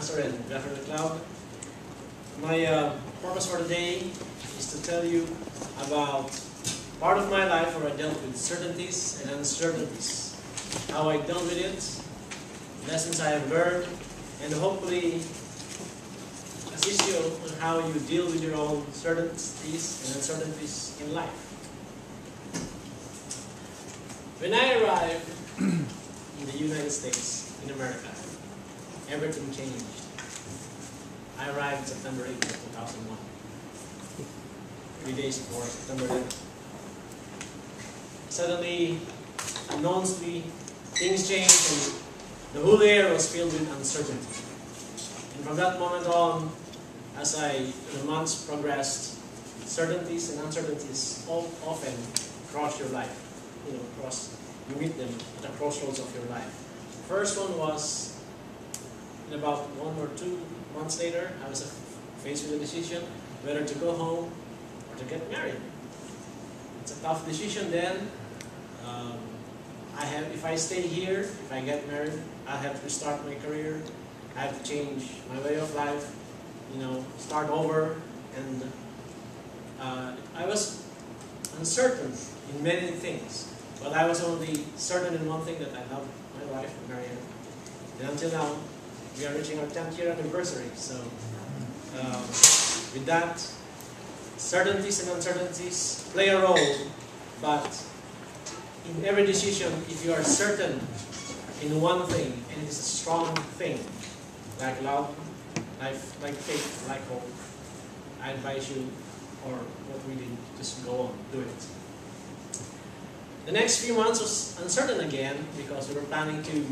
Pastor and Reverend Cloud. My purpose for today is to tell you about part of my life where I dealt with certainties and uncertainties, how I dealt with it, lessons I have learned, and hopefully assist you on how you deal with your own certainties and uncertainties in life. When I arrived in the United States, in America, everything changed. I arrived September 8, 2001. 3 days before September 11th. Suddenly, unknownsly, things changed and the whole air was filled with uncertainty. And from that moment on, as the months progressed, certainties and uncertainties often cross your life. You meet them at the crossroads of your life. First one was, in about 1 or 2 months later, I was faced with a decision whether to go home or to get married. It's a tough decision then. If I stay here, if I get married, I have to restart my career. I have to change my way of life, start over. And I was uncertain in many things. But I was only certain in one thing, that I love my wife, Marianne. And until now, we are reaching our 10th year anniversary. So, with that, certainties and uncertainties play a role. But in every decision, if you are certain in one thing, and it is a strong thing, like love, like faith, like hope, I advise you, or what we did, just go on, do it. The next few months was uncertain again because we were planning to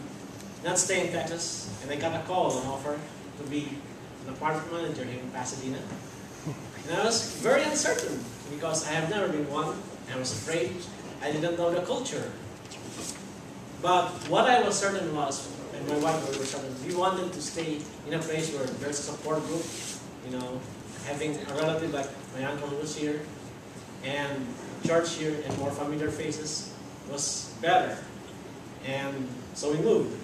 not stay in Texas, and I got a call, an offer to be an apartment manager here in Pasadena. And I was very uncertain because I have never been one. I was afraid. I didn't know the culture. But what I was certain was, and my wife were certain, we wanted to stay in a place where there's a support group, having a relative like my uncle who was here, and church here and more familiar faces was better. And so we moved.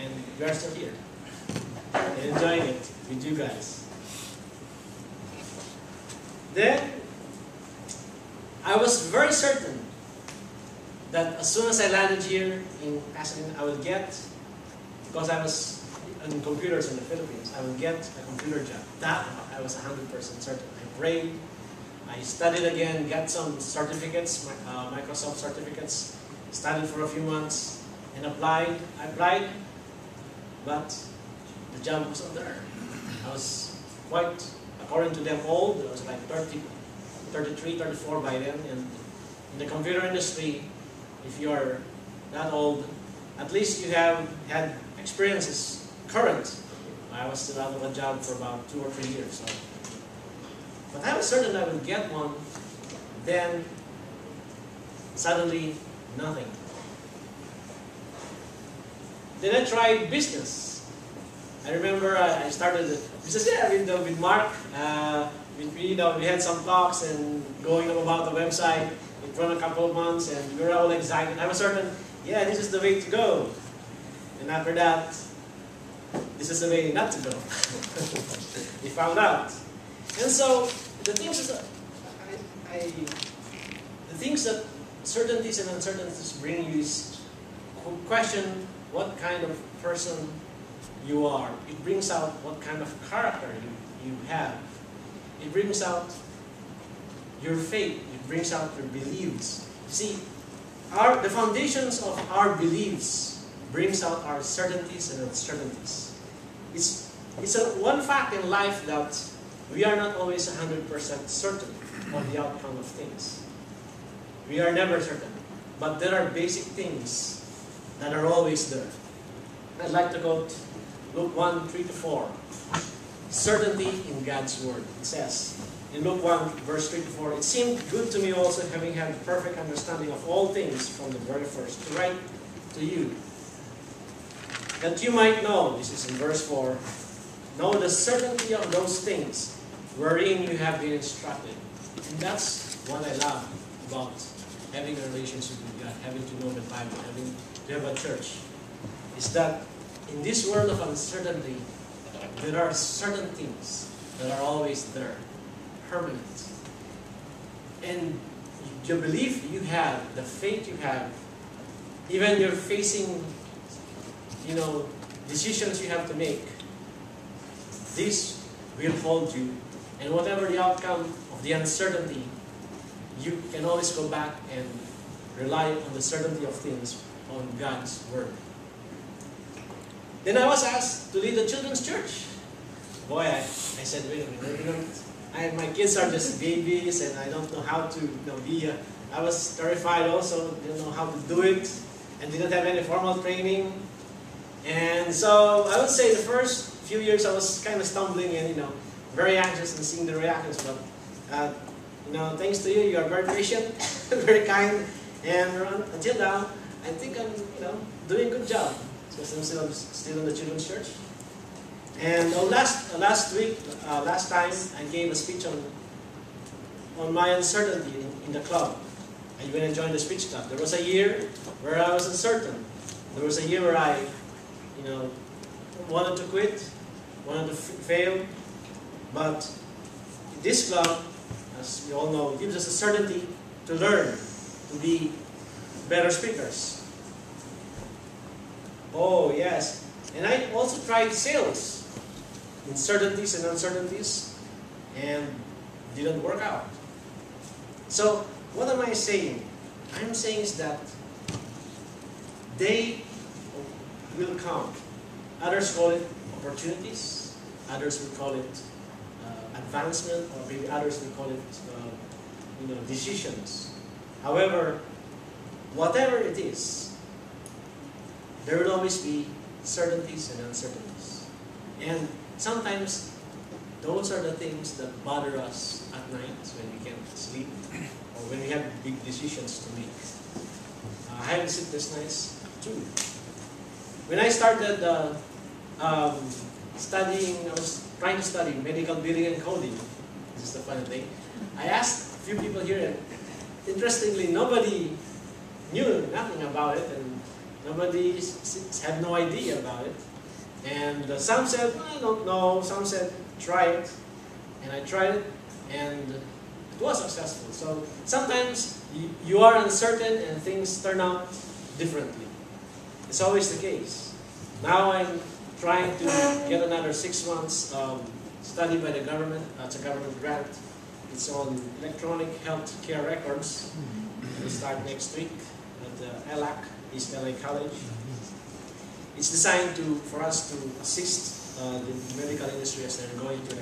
And we are still here. And enjoying it with you guys. Then, I was very certain that as soon as I landed here in Pasadena, I would get, because I was in computers in the Philippines, I would get a computer job. That I was 100% certain. I prayed. I studied again, got some certificates, Microsoft certificates, studied for a few months, and applied. I applied, but the job wasn't there. I was quite, according to them, old. I was like 30, 33, 34 by then. And in the computer industry, if you are that old, at least you have had experiences current. I was still out of a job for about 2 or 3 years. So. But I was certain I would get one. Then, suddenly, nothing. Then I tried business. I remember I started business with Mark. We had some talks and going about the website. It ran a couple of months and we were all excited. I was certain, yeah, this is the way to go. And after that, this is the way not to go. We found out. And so, the things that certainties and uncertainties bring you is question what kind of person you are. It brings out what kind of character you have. It brings out your faith. It brings out your beliefs. You see, the foundations of our beliefs brings out our certainties and uncertainties. It's one fact in life that we are not always 100% certain of the outcome of things. We are never certain. But there are basic things that are always there. I'd like to quote Luke 1, 3-4. Certainty in God's Word. It says, in Luke 1, verse 3-4, it seemed good to me also, having had perfect understanding of all things from the very first, to write to you, that you might know, this is in verse 4, know the certainty of those things wherein you have been instructed. And that's what I love about having a relationship with God, having to know the Bible, having to have a church, is that in this world of uncertainty, there are certain things that are always there, permanent. And the belief you have, the faith you have, even you're facing, decisions you have to make, this will hold you. And whatever the outcome of the uncertainty, you can always go back and rely on the certainty of things on God's Word. Then I was asked to lead the children's church. Boy, I said, wait a minute, my kids are just babies and I don't know how to I was terrified also, didn't know how to do it and didn't have any formal training. And so I would say the first few years I was kind of stumbling and very anxious and seeing the reactions. But thanks to you, you are very patient, very kind, and until now, I think I'm doing a good job. Because I'm still in the children's church. And last time I gave a speech on my uncertainty in the club. And when I joined the speech club, there was a year where I was uncertain. There was a year where I wanted to quit, wanted to fail. But this club, as you all know, gives us a certainty to learn, to be better speakers. Oh, yes. And I also tried sales, uncertainties and uncertainties, and didn't work out. So, what am I saying? I'm saying is that they will come. Others call it opportunities. Others will call it advancement, or maybe others will call it decisions. However, whatever it is, there will always be certainties and uncertainties. And sometimes those are the things that bother us at night when we can't sleep or when we have big decisions to make. I haven't sleepless nights too. When I started studying, I was trying to study medical billing and coding. This is the funny thing. I asked a few people here, and interestingly, nobody knew nothing about it, and nobody had no idea about it. And some said, I don't know. Some said, try it. And I tried it, and it was successful. So sometimes you are uncertain and things turn out differently. It's always the case. Now I'm trying to get another 6 months study by the government. It's a government grant. It's on electronic health care records. It'll start next week at ELAC, East LA College. It's designed for us to assist the medical industry as they're going to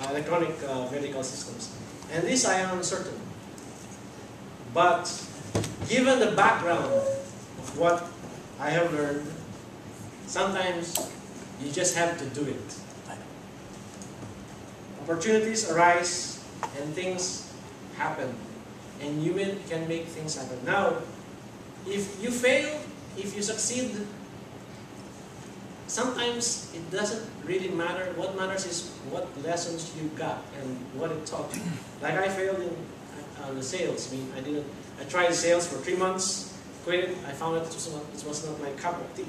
electronic medical systems. And this I am uncertain. But given the background of what I have learned, sometimes you just have to do it. Opportunities arise and things happen. And you can make things happen. Now, if you fail, if you succeed, sometimes it doesn't really matter. What matters is what lessons you got and what it taught you. Like I failed in the sales. I tried sales for 3 months, quit it. I found it was not my cup of tea.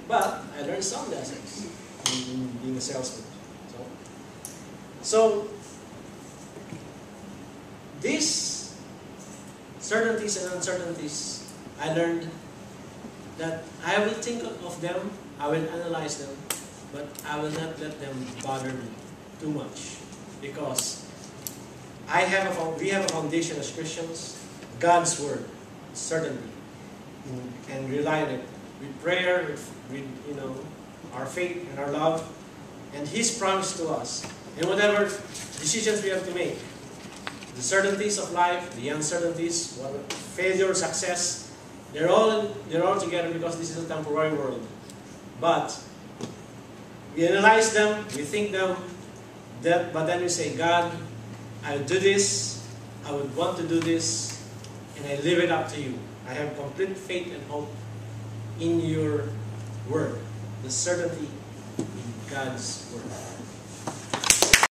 But I learned some lessons in being a salesman. So these certainties and uncertainties, I learned that I will think of them, I will analyze them, but I will not let them bother me too much, because we have a foundation as Christians, God's Word, certainty, and rely on it with prayer, with our faith and our love, and His promise to us. And whatever decisions we have to make, the certainties of life, the uncertainties, failure, success, they're all together because this is a temporary world. But we analyze them, we think them, but then we say, God, I'll do this, I would want to do this, and I leave it up to you. I have complete faith and hope in your Word, the certainty in God's Word.